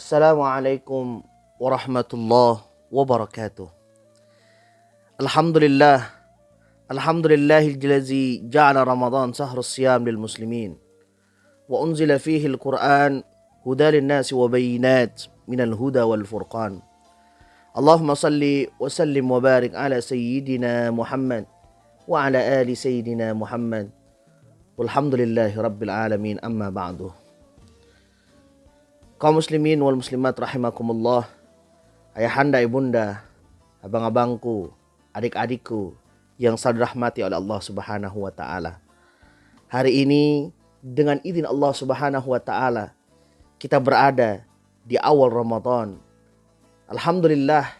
Assalamualaikum warahmatullahi wabarakatuh. Alhamdulillah. Alhamdulillahilladzi ja'ala Ramadan shahrus siyam lil muslimin wa unzila fihi al-Qur'an hudan lin-nasi wa bayyinat minal huda wal furqan. Allahumma salli wa sallim wa barik ala sayyidina Muhammad wa ala ali sayyidina Muhammad. Walhamdulillahi rabbil alamin, amma ba'du. Kaum muslimin wal muslimat rahimakumullah, ayahanda, ibunda, abang-abangku, adik-adikku yang selalu dirahmati oleh Allah Subhanahu wa taala. Hari ini dengan izin Allah Subhanahu wa taala kita berada di awal Ramadan. Alhamdulillah,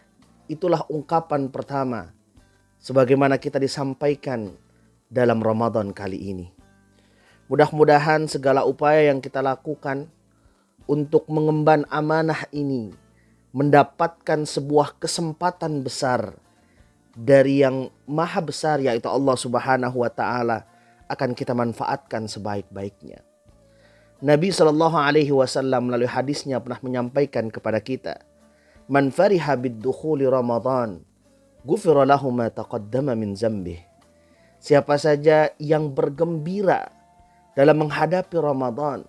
itulah ungkapan pertama sebagaimana kita disampaikan dalam Ramadan kali ini. Mudah-mudahan segala upaya yang kita lakukan untuk mengemban amanah ini mendapatkan sebuah kesempatan besar dari yang maha besar, yaitu Allah Subhanahu wa taala, akan kita manfaatkan sebaik-baiknya. Nabi SAW melalui hadisnya pernah menyampaikan kepada kita, man fariha bid-dukhuli Ramadan ghufira lahu ma taqaddama min dzambih. Siapa saja yang bergembira dalam menghadapi Ramadan,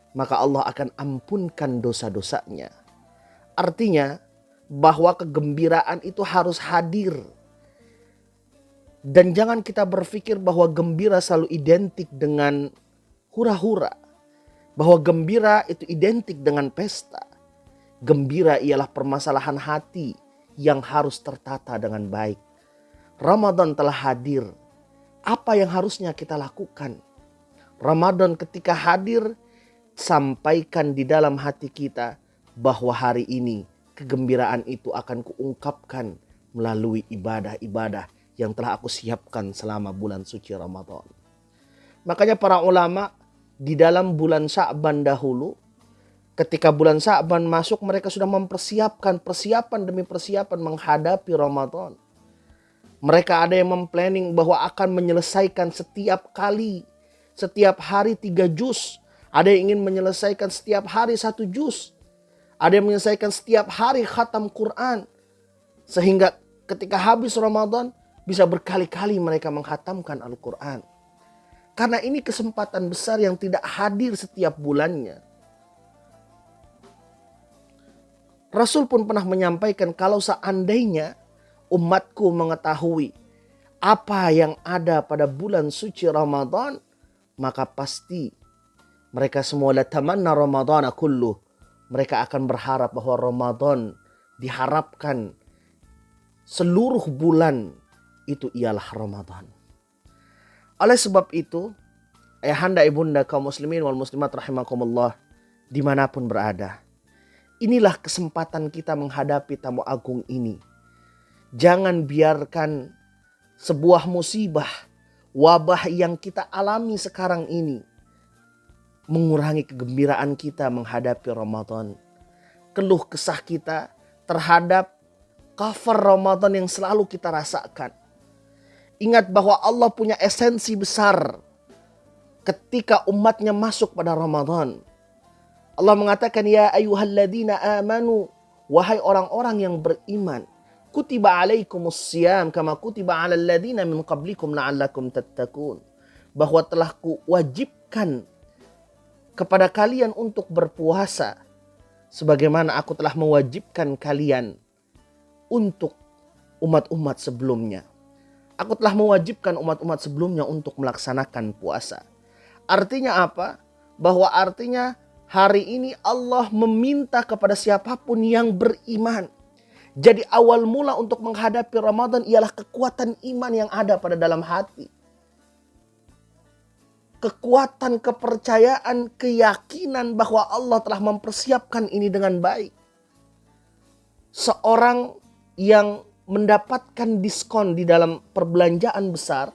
maka Allah akan ampunkan dosa-dosanya. Artinya bahwa kegembiraan itu harus hadir. Dan jangan kita berpikir bahwa gembira selalu identik dengan hura-hura. Bahwa gembira itu identik dengan pesta. Gembira ialah permasalahan hati yang harus tertata dengan baik. Ramadan telah hadir. Apa yang harusnya kita lakukan? Ramadan ketika hadir, sampaikan di dalam hati kita bahwa hari ini kegembiraan itu akan kuungkapkan melalui ibadah-ibadah yang telah aku siapkan selama bulan suci Ramadan. Makanya para ulama di dalam bulan Sya'ban dahulu, ketika bulan Sya'ban masuk, mereka sudah mempersiapkan persiapan demi persiapan menghadapi Ramadan. Mereka ada yang memplanning bahwa akan menyelesaikan setiap hari 3 juz. Ada yang ingin menyelesaikan setiap hari 1 juz. Ada yang menyelesaikan setiap hari khatam Quran. Sehingga ketika habis Ramadan bisa berkali-kali mereka menghatamkan Al-Quran. Karena ini kesempatan besar yang tidak hadir setiap bulannya. Rasul pun pernah menyampaikan, kalau seandainya umatku mengetahui apa yang ada pada bulan suci Ramadan, maka pasti mereka semua latamanna Ramadana kulluh. Mereka akan berharap bahwa Ramadan diharapkan seluruh bulan itu ialah Ramadan. Oleh sebab itu, ayahanda, ibunda, kaum muslimin wal muslimat rahimakumullah, dimanapun berada, inilah kesempatan kita menghadapi tamu agung ini. Jangan biarkan sebuah musibah, wabah yang kita alami sekarang ini mengurangi kegembiraan kita menghadapi Ramadan. Keluh kesah kita terhadap cover Ramadan yang selalu kita rasakan. Ingat bahwa Allah punya esensi besar ketika umatnya masuk pada Ramadan. Allah mengatakan, ya ayyuhalladzina amanu, wahai orang-orang yang beriman, kutiba alaikumus siyam kama kutiba alal ladzina min qablikum la'allakum tattaqun. Bahwa telah kuwajibkan kepada kalian untuk berpuasa sebagaimana aku telah mewajibkan kalian untuk umat-umat sebelumnya. Aku telah mewajibkan umat-umat sebelumnya untuk melaksanakan puasa. Artinya apa? Bahwa artinya hari ini Allah meminta kepada siapapun yang beriman. Jadi awal mula untuk menghadapi Ramadan ialah kekuatan iman yang ada pada dalam hati. Kekuatan kepercayaan, keyakinan bahwa Allah telah mempersiapkan ini dengan baik. Seorang yang mendapatkan diskon di dalam perbelanjaan besar,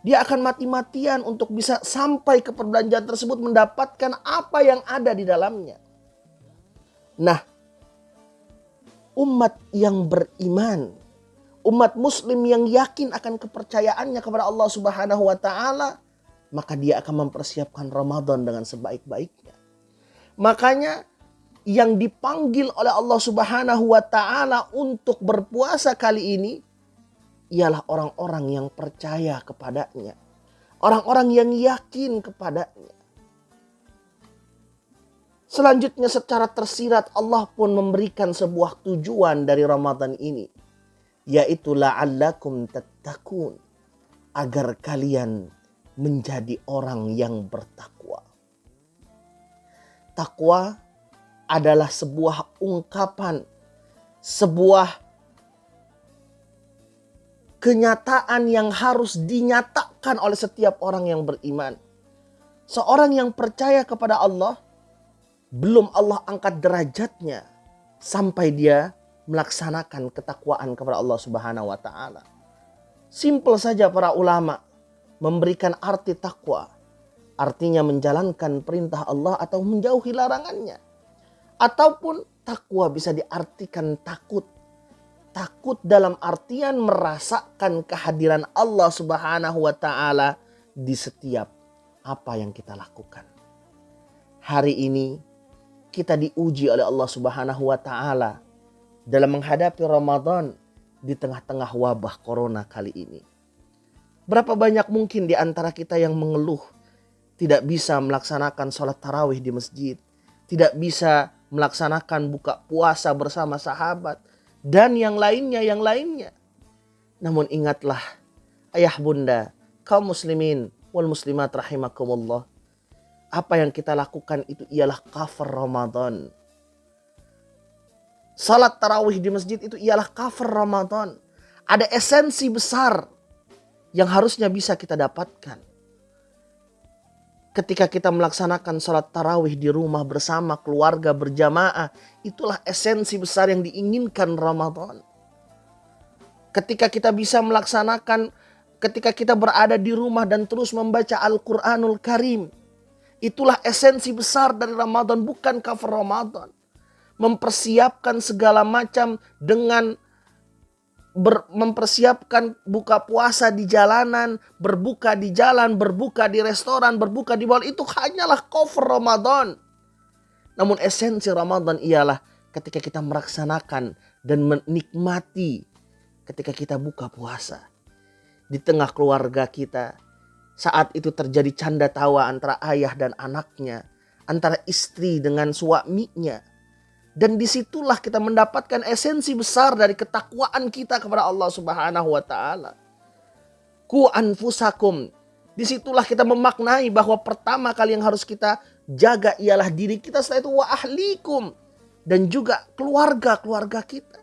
dia akan mati-matian untuk bisa sampai ke perbelanjaan tersebut mendapatkan apa yang ada di dalamnya. Nah, umat yang beriman, umat muslim yang yakin akan kepercayaannya kepada Allah Subhanahu wa taala, maka dia akan mempersiapkan Ramadan dengan sebaik-baiknya. Makanya yang dipanggil oleh Allah Subhanahu wa taala untuk berpuasa kali ini ialah orang-orang yang percaya kepadanya. Orang-orang yang yakin kepadanya. Selanjutnya secara tersirat Allah pun memberikan sebuah tujuan dari Ramadan ini. Yaitu la'allakum tattaqun. Agar kalian menjadi orang yang bertakwa. Takwa adalah sebuah ungkapan, sebuah kenyataan yang harus dinyatakan oleh setiap orang yang beriman. Seorang yang percaya kepada Allah, belum Allah angkat derajatnya sampai dia melaksanakan ketakwaan kepada Allah Subhanahu wa taala. Simpel saja para ulama memberikan arti takwa. Artinya menjalankan perintah Allah atau menjauhi larangannya. Ataupun takwa bisa diartikan takut. Takut dalam artian merasakan kehadiran Allah Subhanahu wa taala di setiap apa yang kita lakukan. Hari ini kita diuji oleh Allah Subhanahu wa taala dalam menghadapi Ramadan di tengah-tengah wabah corona kali ini. Berapa banyak mungkin di antara kita yang mengeluh tidak bisa melaksanakan sholat tarawih di masjid, tidak bisa melaksanakan buka puasa bersama sahabat, dan yang lainnya. Namun ingatlah, ayah bunda, kaum muslimin wal muslimat rahimakumullah, apa yang kita lakukan itu ialah cover Ramadan. Salat tarawih di masjid itu ialah cover Ramadan. Ada esensi besar yang harusnya bisa kita dapatkan. Ketika kita melaksanakan salat tarawih di rumah bersama keluarga berjamaah, itulah esensi besar yang diinginkan Ramadan. Ketika kita bisa melaksanakan, ketika kita berada di rumah dan terus membaca Al-Quranul Karim, itulah esensi besar dari Ramadan, bukan cover Ramadan. Mempersiapkan segala macam dengan mempersiapkan buka puasa di jalanan, berbuka di jalan, berbuka di restoran, berbuka di mall, itu hanyalah cover Ramadan. Namun esensi Ramadan ialah ketika kita melaksanakan dan menikmati ketika kita buka puasa. Di tengah keluarga kita, saat itu terjadi canda tawa antara ayah dan anaknya, antara istri dengan suaminya. Dan disitulah kita mendapatkan esensi besar dari ketakwaan kita kepada Allah Subhanahu wa ta'ala. Ku anfusakum. Disitulah kita memaknai bahwa pertama kali yang harus kita jaga ialah diri kita. Setelah itu wa ahlikum. Dan juga keluarga-keluarga kita.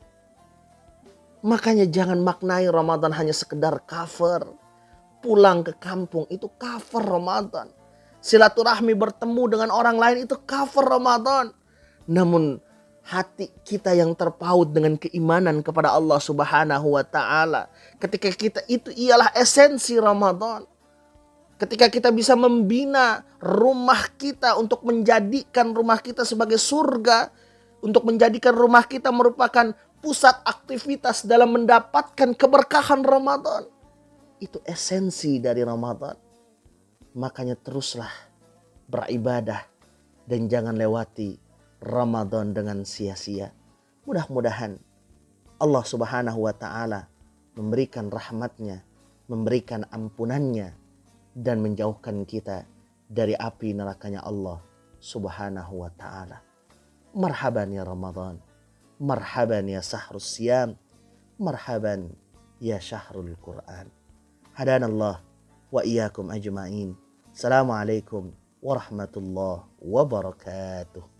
Makanya jangan maknai Ramadan hanya sekedar cover. Pulang ke kampung itu cover Ramadan. Silaturahmi bertemu dengan orang lain itu cover Ramadan. Namun hati kita yang terpaut dengan keimanan kepada Allah Subhanahu wa ta'ala. Ketika kita itu ialah esensi Ramadan. Ketika kita bisa membina rumah kita untuk menjadikan rumah kita sebagai surga. Untuk menjadikan rumah kita merupakan pusat aktivitas dalam mendapatkan keberkahan Ramadan. Itu esensi dari Ramadan. Makanya teruslah beribadah dan jangan lewati Ramadan dengan sia-sia. Mudah-mudahan Allah Subhanahu wa ta'ala memberikan rahmatnya, memberikan ampunannya, dan menjauhkan kita dari api nerakanya Allah Subhanahu wa ta'ala. Marhaban ya Ramadan, marhaban ya sahrus siyam, marhaban ya syahrul Quran. Hadanallah wa iyyakum ajma'in. Assalamualaikum warahmatullahi wabarakatuh.